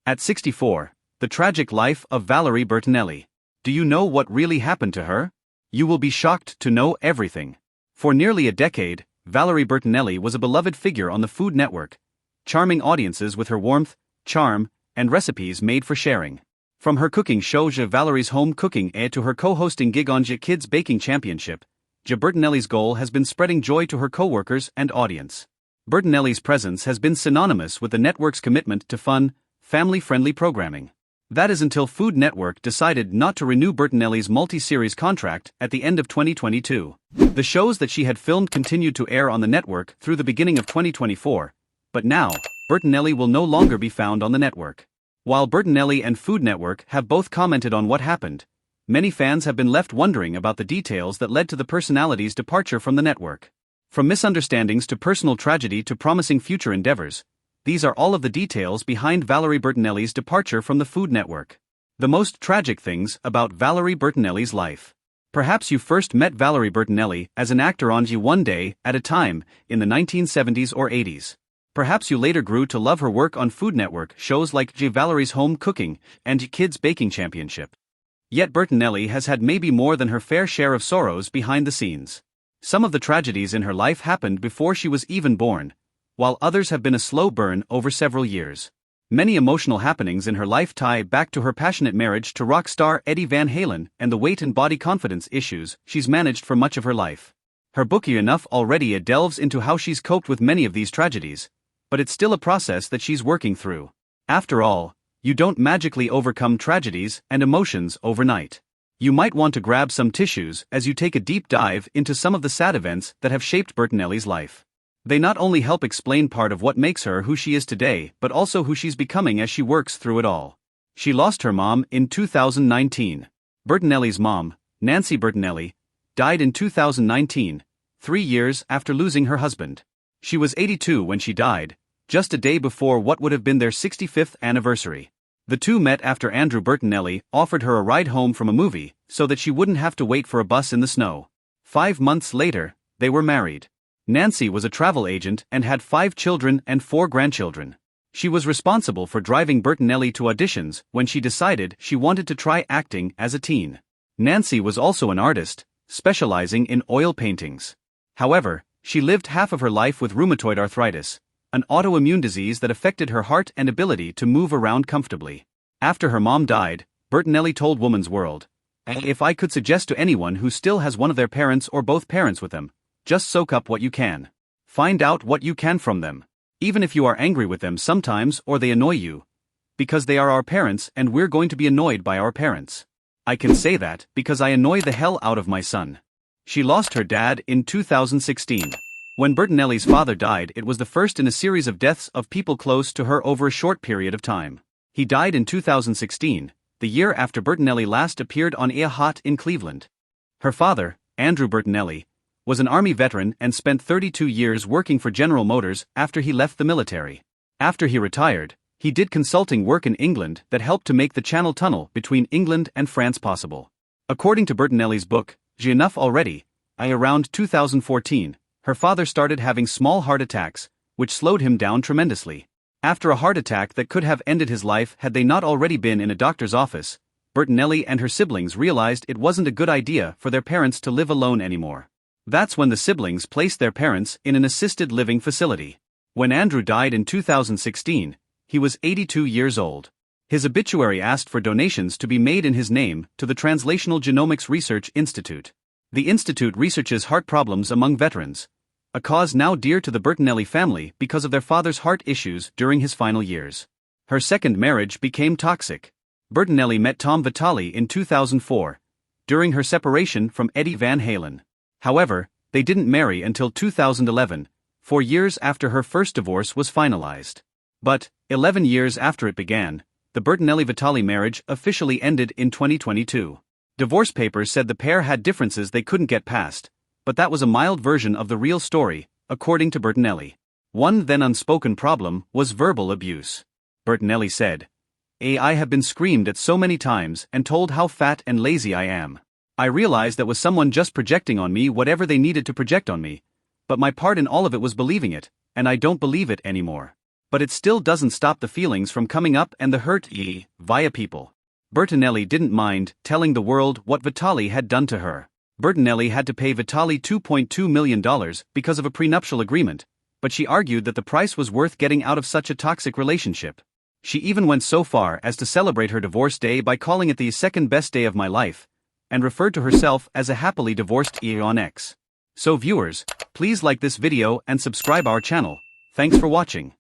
At 64, the tragic life of Valerie Bertinelli. Do you know what really happened to her? You will be shocked to know everything. For nearly a decade, Valerie Bertinelli was a beloved figure on the Food Network, charming audiences with her warmth, charm, and recipes made for sharing. From her cooking show Valerie's Home Cooking to her co-hosting gig on Kids Baking Championship, Bertinelli's goal has been spreading joy to her co-workers and audience. Bertinelli's presence has been synonymous with the network's commitment to fun, family-friendly programming. That is until Food Network decided not to renew Bertinelli's multi-series contract at the end of 2022. The shows that she had filmed continued to air on the network through the beginning of 2024, but now, Bertinelli will no longer be found on the network. While Bertinelli and Food Network have both commented on what happened, many fans have been left wondering about the details that led to the personality's departure from the network. From misunderstandings to personal tragedy to promising future endeavors, these are all of the details behind Valerie Bertinelli's departure from the Food Network. The most tragic things about Valerie Bertinelli's life. Perhaps you first met Valerie Bertinelli as an actor on One Day at a Time in the 1970s or 80s. Perhaps you later grew to love her work on Food Network shows like Valerie's Home Cooking and Kids Baking Championship. Yet Bertinelli has had maybe more than her fair share of sorrows behind the scenes. Some of the tragedies in her life happened before she was even born, while others have been a slow burn over several years. Many emotional happenings in her life tie back to her passionate marriage to rock star Eddie Van Halen and the weight and body confidence issues she's managed for much of her life. Her book Enough Already delves into how she's coped with many of these tragedies, but it's still a process that she's working through. After all, you don't magically overcome tragedies and emotions overnight. You might want to grab some tissues as you take a deep dive into some of the sad events that have shaped Bertinelli's life. They not only help explain part of what makes her who she is today, but also who she's becoming as she works through it all. She lost her mom in 2019. Bertinelli's mom, Nancy Bertinelli, died in 2019, 3 years after losing her husband. She was 82 when she died, just a day before what would have been their 65th anniversary. The two met after Andrew Bertinelli offered her a ride home from a movie so that she wouldn't have to wait for a bus in the snow. 5 months later, they were married. Nancy was a travel agent and had 5 children and 4 grandchildren. She was responsible for driving Bertinelli to auditions when she decided she wanted to try acting as a teen. Nancy was also an artist, specializing in oil paintings. However, she lived half of her life with rheumatoid arthritis, an autoimmune disease that affected her heart and ability to move around comfortably. After her mom died, Bertinelli told Woman's World, "If I could suggest to anyone who still has one of their parents or both parents with them, just soak up what you can. Find out what you can from them. Even if you are angry with them sometimes or they annoy you. Because they are our parents and we're going to be annoyed by our parents. I can say that because I annoy the hell out of my son." She lost her dad in 2016. When Bertinelli's father died, it was the first in a series of deaths of people close to her over a short period of time. He died in 2016, the year after Bertinelli last appeared on A Hot in Cleveland. Her father, Andrew Bertinelli, was an Army veteran and spent 32 years working for General Motors after he left the military. After he retired, he did consulting work in England that helped to make the Channel Tunnel between England and France possible. According to Bertinelli's book, Enough Already, around 2014, her father started having small heart attacks, which slowed him down tremendously. After a heart attack that could have ended his life had they not already been in a doctor's office, Bertinelli and her siblings realized it wasn't a good idea for their parents to live alone anymore. That's when the siblings placed their parents in an assisted living facility. When Andrew died in 2016, he was 82 years old. His obituary asked for donations to be made in his name to the Translational Genomics Research Institute. The institute researches heart problems among veterans, a cause now dear to the Bertinelli family because of their father's heart issues during his final years. Her second marriage became toxic. Bertinelli met Tom Vitale in 2004, during her separation from Eddie Van Halen. However, they didn't marry until 2011, 4 years after her first divorce was finalized. But, 11 years after it began, the Bertinelli-Vitale marriage officially ended in 2022. Divorce papers said the pair had differences they couldn't get past, but that was a mild version of the real story, according to Bertinelli. One then unspoken problem was verbal abuse. Bertinelli said, "I have been screamed at so many times and told how fat and lazy I am. I realized that was someone just projecting on me whatever they needed to project on me, but my part in all of it was believing it, and I don't believe it anymore. But it still doesn't stop the feelings from coming up and the hurt via people. Bertinelli didn't mind telling the world what Vitaly had done to her. Bertinelli had to pay Vitaly $2.2 million because of a prenuptial agreement, but she argued that the price was worth getting out of such a toxic relationship. She even went so far as to celebrate her divorce day by calling it the second best day of my life, and referred to herself as a happily divorced on X. So viewers, please like this video and subscribe our channel. Thanks for watching.